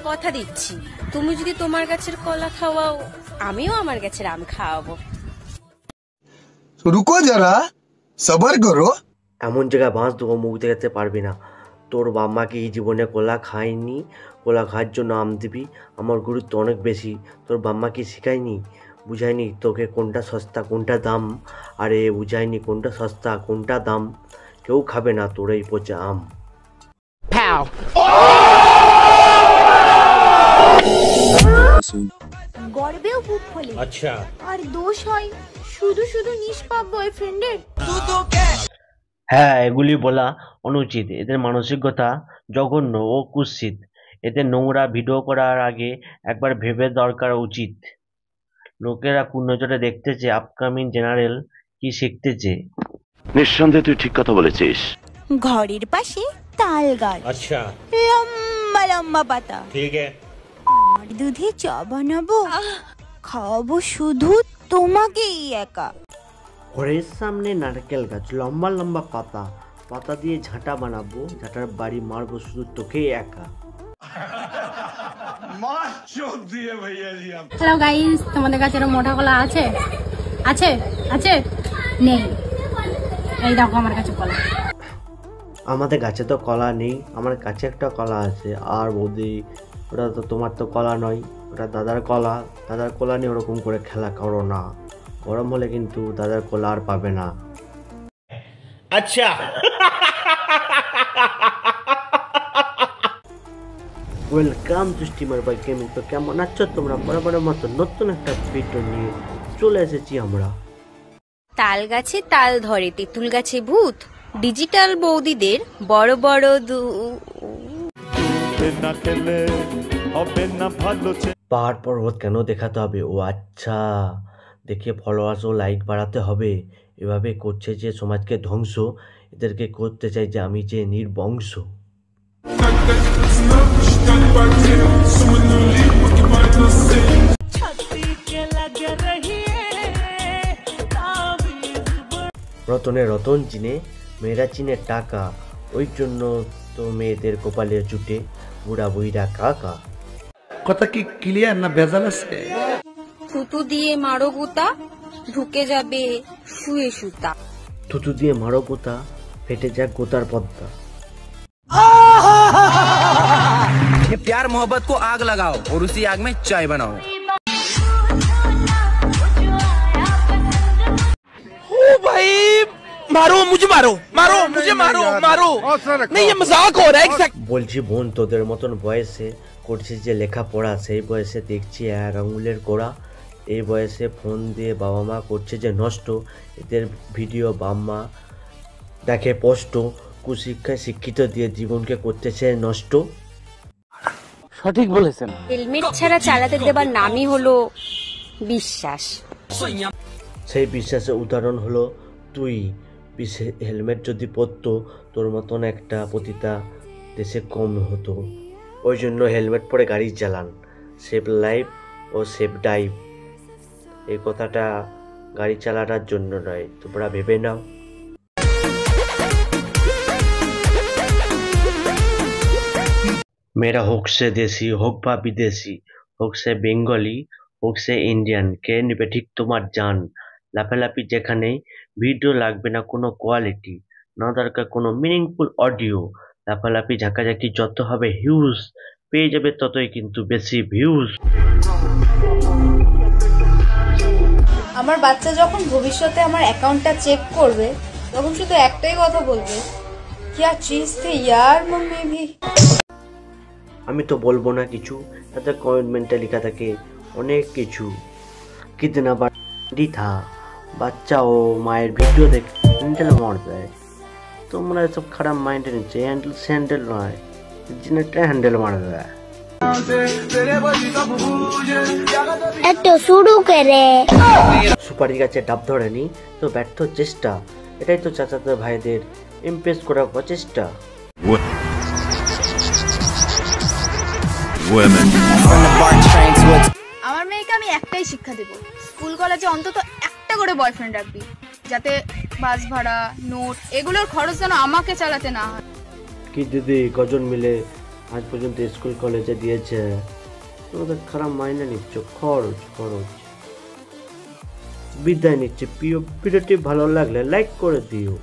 কথা দিচ্ছি, তুমি যদি তোমার গাছের কলা খাওয়াও, আমিও আমার গাছের আম খাওয়াবো। রুকো যারা, সবার করো। এমন জায়গায় বাঁশ দেবো মুখ দেখাতে পারবি না। তোর বাম্মা কি এই জীবনে কলা খায়নি? কলা খাওয়ার জন্য আম দিবি? আমার গুরুত্ব অনেক বেশি। তোর বাম্মা কি শিখায়নি, বুঝায়নি তোকে কোনটা সস্তা কোনটা দাম? আরে বুঝায়নি কোনটা সস্তা কোনটা দাম? কেউ খাবে না তোর এই পচা আম। গর্বেও বুক খোলে। আচ্ছা, আর দোষ হয় শুধু শুধু নিষ্পাপ বয়ফ্রেন্ডের। হ্যাঁ, এগুলি বলা অনুচিত। এদের মানসিকতা জঘন্য ও কুৎসিত। এদের নোংরা ভিডিও করার আগে একবার ভেবে দরকার উচিত। লোকেরা কোন নজরে দেখতেছে, আপকামিং জেনারেল কি শিখতেছে। নিঃসন্দেহে তুই ঠিক কথা বলেছিস। ঘরের পাশে তাল গাছ, আচ্ছা, লম্বা লম্বা পাতা, ঠিক আছে। আমার দুধে চা বানাবো, খাওয়াবো শুধু তোমাকেই একা। ঘরের সামনে নারকেল গাছ, লম্বা লম্বা পাতা, পাতা দিয়ে ঝাঁটা বানাবো, ঝাঁটার বাড়ি মারবো শুধু তোকেই একা। হ্যালো গাইস, তোমাদের কাছে এরকম মোটা কলা আছে? আছে? আছে? নেই? এই দেখো আমার কাছে কলা। আমাদের গাছে তো কলা নেই, আমার কাছে একটা কলা আছে। আর বৌদি, ওটা তো তোমার তো কলা নয়, ওটা দাদার কলা। দাদার কলা নিয়ে ওরকম করে খেলা করো না, গরম হলে কিন্তু দাদার কলা আর পাবে না। আচ্ছা, welcome to steamer by gaming. তো কেমন আছো তোমরা? বরাবরের মতো নতুন একটা ভিডিও নিয়ে চলে এসেছি আমরা। তাল গাছে তাল ধরে, তেঁতুল গাছে ভূত, ডিজিটাল বৌদিদের বড় বড় পাহাড় পর্বত কেন দেখাতে হবে? ও আচ্ছা, দেখে ফলোয়ার্স ও লাইক বাড়াতে হবে। এভাবে করছে যে সমাজকে ধ্বংস। এদেরকে করতে চাই যে আমি যে নির্বংশ। রতনে রতন চিনে, মেয়েরা চিনে টাকা। ওই জন্য তো মেয়েদের কপালে জুটে বুড়া বুড়িরা কাকা। কথা কি ক্লিয়ার না ভেজাল আছে? থুতু দিয়ে মারো গুতা, ঢুকে যাবে শুয়ে সুতা। থুতু দিয়ে মারো গোতা, ফেটে যাক গোতার পদ্মা। ये प्यार मोहब्बत को आग लगाओ और उसी आग में चाय बनाओ। ओ भाई, मारो मुझे, मारो मारो मुझे, मारो मारो, नहीं ये मजाक हो रहा है। বলছি বোন, তোদের মতন বয়সে করছিস যে লেখাপড়া, সেই বয়সে দেখছি এক আঙুলের কোড়া। এই বয়সে ফোন দিয়ে বাবা মা করছে যে নষ্ট। এদের ভিডিও বাম্মা দেখে স্পষ্ট। কুশিক্ষায় শিক্ষিত দিয়ে জীবনকে করতেছে নষ্ট। সঠিক বলেছেন। হেলমেট ছাড়া চালাতে দেবার নামই হলো বিশ্বাস। সেই বিশ্বাসের উদাহরণ হলো তুই। হেলমেট যদি পরতো, তোর মতন একটা পতিতা দেশে কম হতো। ওই জন্য হেলমেট পরে গাড়ি চালান। সেভ লাইফ ও সেভ ডাইভ, এই কথাটা গাড়ি চালানোর জন্য নয়, তোমরা ভেবে নাও। मेरा হোক সে দেশি হোক বা বিদেশি, হোক সে বেঙ্গলি হোক সে ইন্ডিয়ান, কে নেবে ঠিক তোমার জান। লাফালাফি যেখানে, ভিডিও লাগবে না কোনো কোয়ালিটি, না দরকার কোনো মিনিংফুল অডিও। লাফালাফি ঝাঁকাঝাঁকি যত হবে হিউজ, পেয়ে যাবে ততই কিন্তু বেশি ভিউজ। আমার বাচ্চা যখন ভবিষ্যতে আমার অ্যাকাউন্টটা চেক করবে, তখন শুধু একটাই কথা বলবে, क्या चीज थी यार मम्मी भी। আমি তো বলবো না কিছু, তাতে কমেন্টে লেখা থাকে অনেক কিছু। কিতনা বাড়ি থা, বাচ্চা ও মায়ের ভিডিও দেখে হ্যান্ডেল মার দেয়। তোমরা এসব খারাপ মাইন্ডে নিচ্ছে, হ্যান্ডেল স্যান্ডেল নয়, জিনেটা হ্যান্ডেল মারা দেয়। একটু শুরু করে সুপারি গাছে ডাব ধরেনি তো ব্যর্থ চেষ্টা, এটাই তো চাচাতো ভাইদের ইমপ্রেস করার প্রচেষ্টা। আমার মেয়েকে আমি একটাই শিক্ষা দেব, স্কুল কলেজে অন্তত একটা করে বয়ফ্রেন্ড রাখবি, যাতে বাস ভাড়া, নোট এগুলোর খরচ যেন আমাকে চালাতে না হয়। কি দিদি, কজন মিলে আজ পর্যন্ত স্কুল কলেজে দিয়েছে, তোমাদের খারাপ মাইনে নিচ্ছ, খরচ খরচ। বিদায় নিচ্ছে। প্রিয় ভিডিওটি ভালো লাগলে লাইক করে দিও।